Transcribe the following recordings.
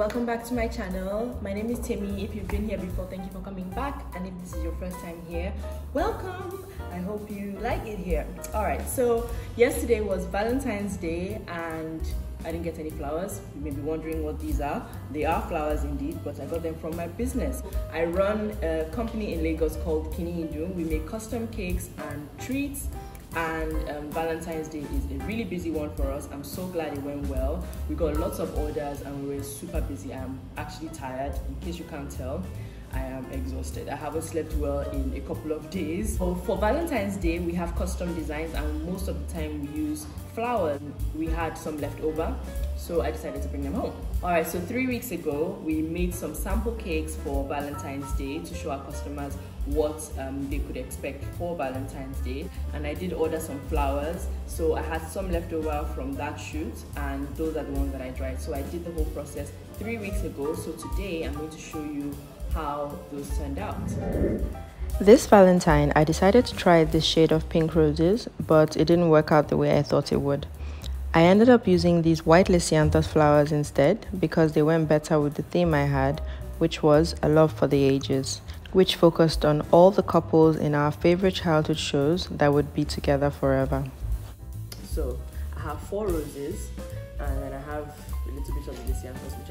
welcome back to my channel. My name is Timmy. If you've been here before, thank you for coming back, and if this is your first time here, welcome. I hope you like it here. All right, so yesterday was Valentine's Day and I didn't get any flowers. You may be wondering what these are. They are flowers indeed, but I got them from my business. I run a company in Lagos called Kini Idun. We make custom cakes and treats, and Valentine's Day is a really busy one for us. I'm so glad it went well. We got lots of orders and we were super busy. I'm actually tired, in case you can't tell. I am exhausted. I haven't slept well in a couple of days. So for Valentine's Day, we have custom designs and most of the time we use flowers. We had some left over, so I decided to bring them home. All right, so 3 weeks ago, we made some sample cakes for Valentine's Day to show our customers what they could expect for Valentine's Day. And I did order some flowers, so I had some left over from that shoot, and those are the ones that I dried. So I did the whole process 3 weeks ago. So today I'm going to show you how those turned out. This Valentine, I decided to try this shade of pink roses, but it didn't work out the way I thought it would. I ended up using these white lisianthus flowers instead because they went better with the theme I had, which was A Love for the Ages, which focused on all the couples in our favorite childhood shows that would be together forever. So I have 4 roses, and then I have a little bit of the lisianthus, which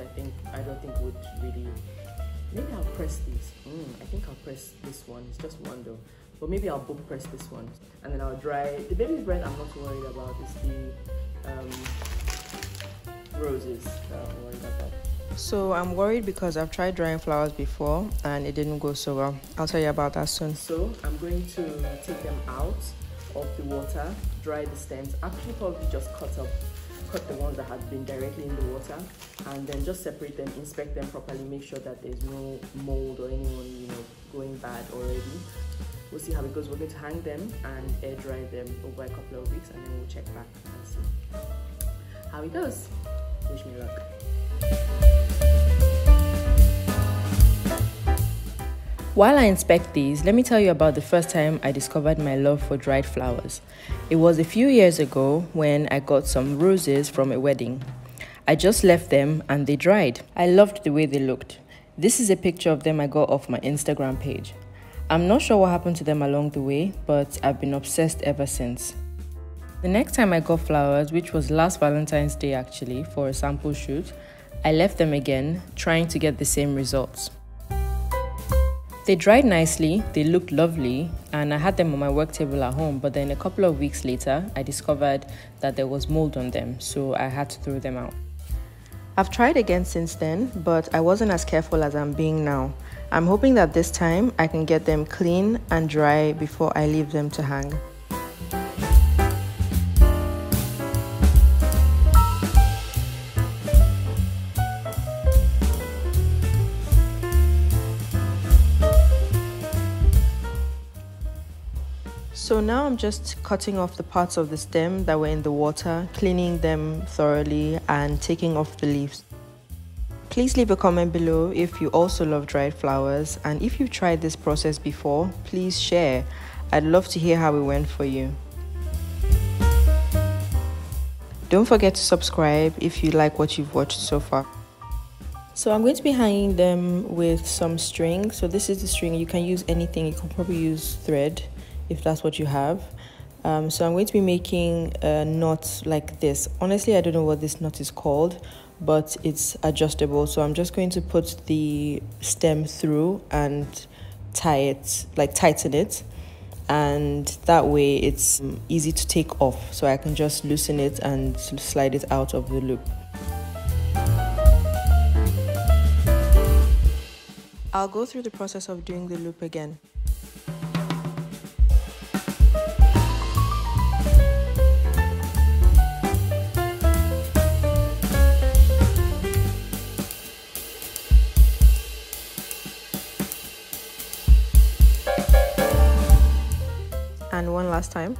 I don't think would really. Maybe I'll press these. I think I'll press this one. It's just one though. But maybe I'll book press this one. And then I'll dry. The baby's breath I'm not worried about. It's the roses that I'm worried about. So I'm worried because I've tried drying flowers before and it didn't go so well. I'll tell you about that soon. So I'm going to take them out of the water, dry the stems. Actually probably just cut the ones that had been directly in the water, and then just separate them, inspect them properly, make sure that there's no mold or anyone going bad already. We'll see how it goes. We're going to hang them and air dry them over a couple of weeks, and then we'll check back and see how it goes. Wish me luck. While I inspect these, let me tell you about the first time I discovered my love for dried flowers. It was a few years ago when I got some roses from a wedding. I just left them and they dried. I loved the way they looked. This is a picture of them I got off my Instagram page. I'm not sure what happened to them along the way, but I've been obsessed ever since. The next time I got flowers, which was last Valentine's Day actually, for a sample shoot, I left them again, trying to get the same results. They dried nicely, they looked lovely, and I had them on my work table at home, but then a couple of weeks later, I discovered that there was mold on them, so I had to throw them out. I've tried again since then, but I wasn't as careful as I'm being now. I'm hoping that this time I can get them clean and dry before I leave them to hang. So now I'm just cutting off the parts of the stem that were in the water, cleaning them thoroughly and taking off the leaves. Please leave a comment below if you also love dried flowers, and if you've tried this process before, please share. I'd love to hear how it went for you. Don't forget to subscribe if you like what you've watched so far. So I'm going to be hanging them with some string. So this is the string. You can use anything. You can probably use thread if that's what you have. So I'm going to be making a knot like this. Honestly, I don't know what this knot is called, but it's adjustable. So I'm just going to put the stem through and tighten it. And that way it's easy to take off. So I can just loosen it and slide it out of the loop. I'll go through the process of doing the loop again. And one last time.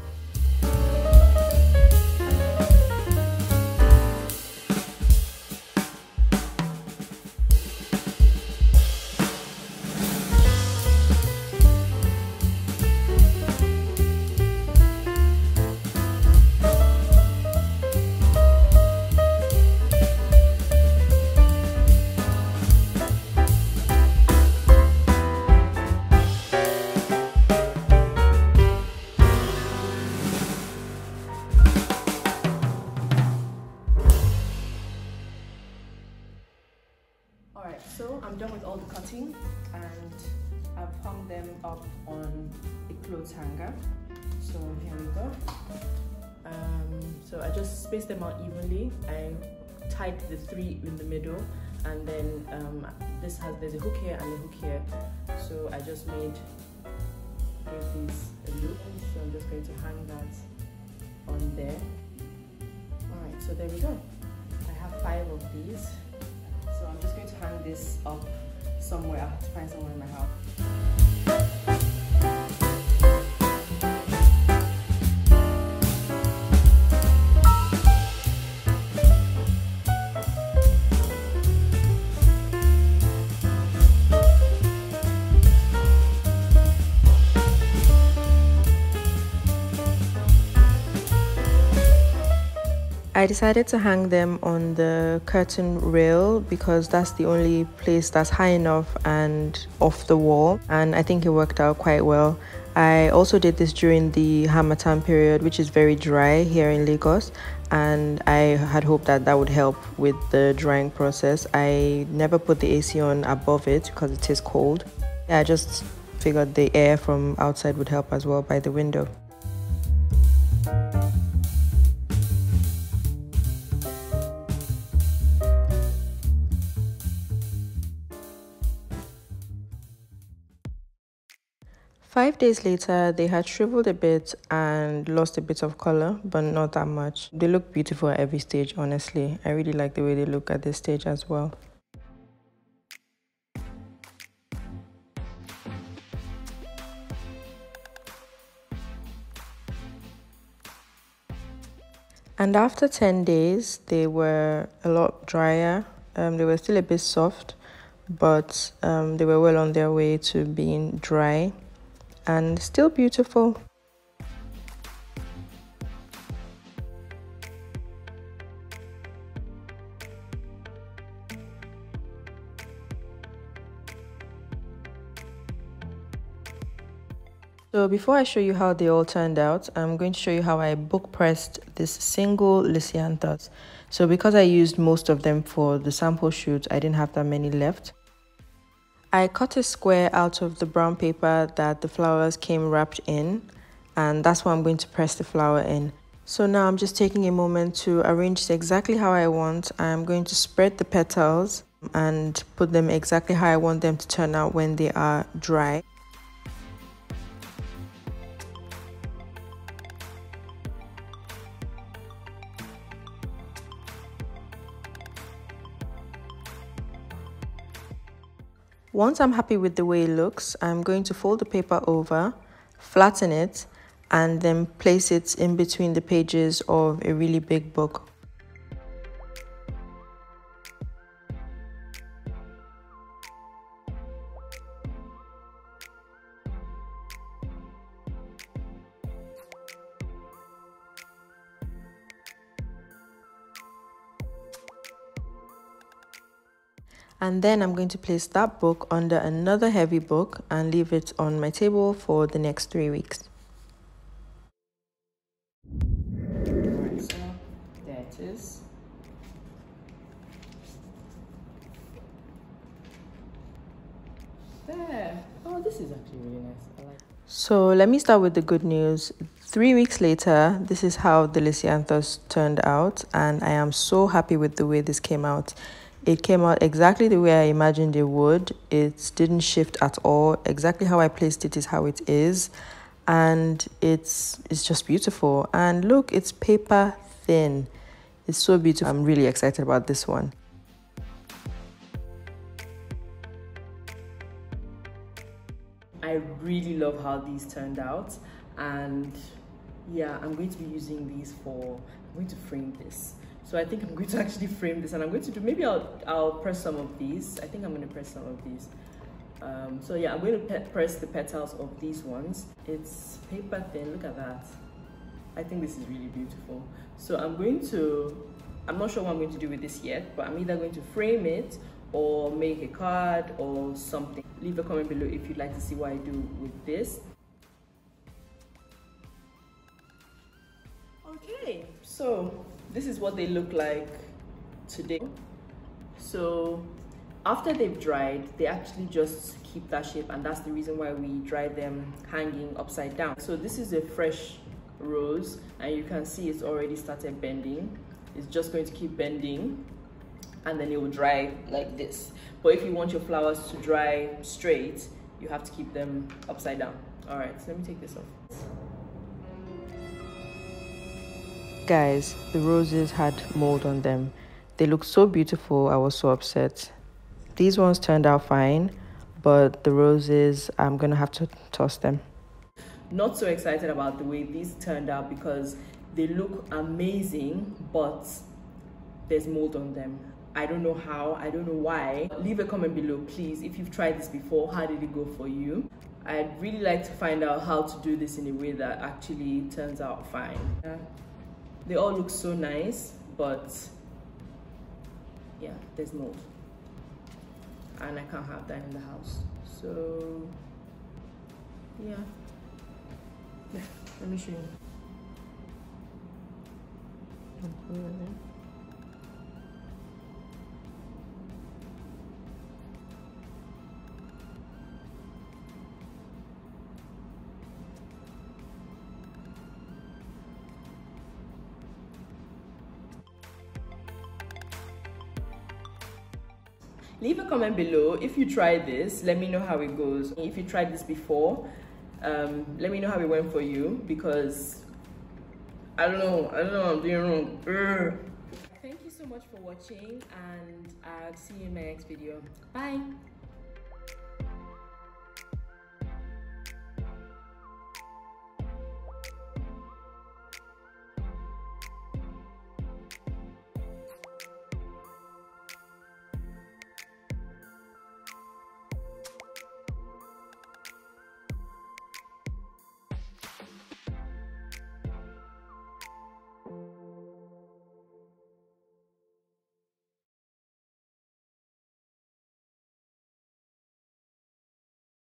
hung them up on a clothes hanger. So here we go. So I just spaced them out evenly. I tied the 3 in the middle, and then there's a hook here and a hook here. So I just gave these a loop. So I'm just going to hang that on there. Alright, so there we go. I have 5 of these. So I'm just going to hang this up somewhere. I have to find somewhere in my house. I decided to hang them on the curtain rail because that's the only place that's high enough and off the wall, and I think it worked out quite well. I also did this during the Harmattan period, which is very dry here in Lagos, and I had hoped that that would help with the drying process. I never put the AC on above it because it is cold. I just figured the air from outside would help as well by the window. Five days later, they had shriveled a bit and lost a bit of color, but not that much. They look beautiful at every stage, honestly. I really like the way they look at this stage as well. And after 10 days, they were a lot drier. They were still a bit soft, but they were well on their way to being dry and still beautiful. So before I show you how they all turned out, I'm going to show you how I book pressed this single Lysianthus. So because I used most of them for the sample shoot, I didn't have that many left. I cut a square out of the brown paper that the flowers came wrapped in, and that's what I'm going to press the flower in. So now I'm just taking a moment to arrange it exactly how I want. I'm going to spread the petals and put them exactly how I want them to turn out when they are dry. Once I'm happy with the way it looks, I'm going to fold the paper over, flatten it, and then place it in between the pages of a really big book. And then I'm going to place that book under another heavy book and leave it on my table for the next 3 weeks. Alright, so there it is. There. Oh, this is actually really nice. I like it. So let me start with the good news. 3 weeks later, this is how the Lysianthus turned out, and I am so happy with the way this came out. It came out exactly the way I imagined it would. It didn't shift at all. Exactly how I placed it is how it is. And it's just beautiful. And look, it's paper thin. It's so beautiful. I'm really excited about this one. I really love how these turned out. And yeah, I'm going to be using these I'm going to frame this. So I think I'm going to actually frame this, and I'm going to do, maybe I'll press some of these. I think I'm going to press some of these. So yeah, I'm going to press the petals of these ones. It's paper thin, look at that. I think this is really beautiful. So I'm not sure what I'm going to do with this yet, but I'm either going to frame it or make a card or something. Leave a comment below if you'd like to see what I do with this. Okay, so this is what they look like today. So After they've dried, they actually just keep that shape, and that's the reason why we dry them hanging upside down. So this is a fresh rose, and you can see it's already started bending. It's just going to keep bending, and then it will dry like this. But if you want your flowers to dry straight, you have to keep them upside down. All right, so let me take this off. Guys, the roses had mold on them. They looked so beautiful, I was so upset. These ones turned out fine, but the roses, I'm gonna have to toss them. Not so excited about the way these turned out because they look amazing, but there's mold on them. I don't know how, I don't know why. Leave a comment below, please, if you've tried this before. How did it go for you? I'd really like to find out how to do this in a way that actually turns out fine. They all look so nice, but yeah, there's mold. And I can't have that in the house. So yeah, let me show you. Leave a comment below if you tried this. Let me know how it goes. If you tried this before, let me know how it went for you, because I don't know I'm doing wrong. Thank you so much for watching, and I'll see you in my next video. Bye.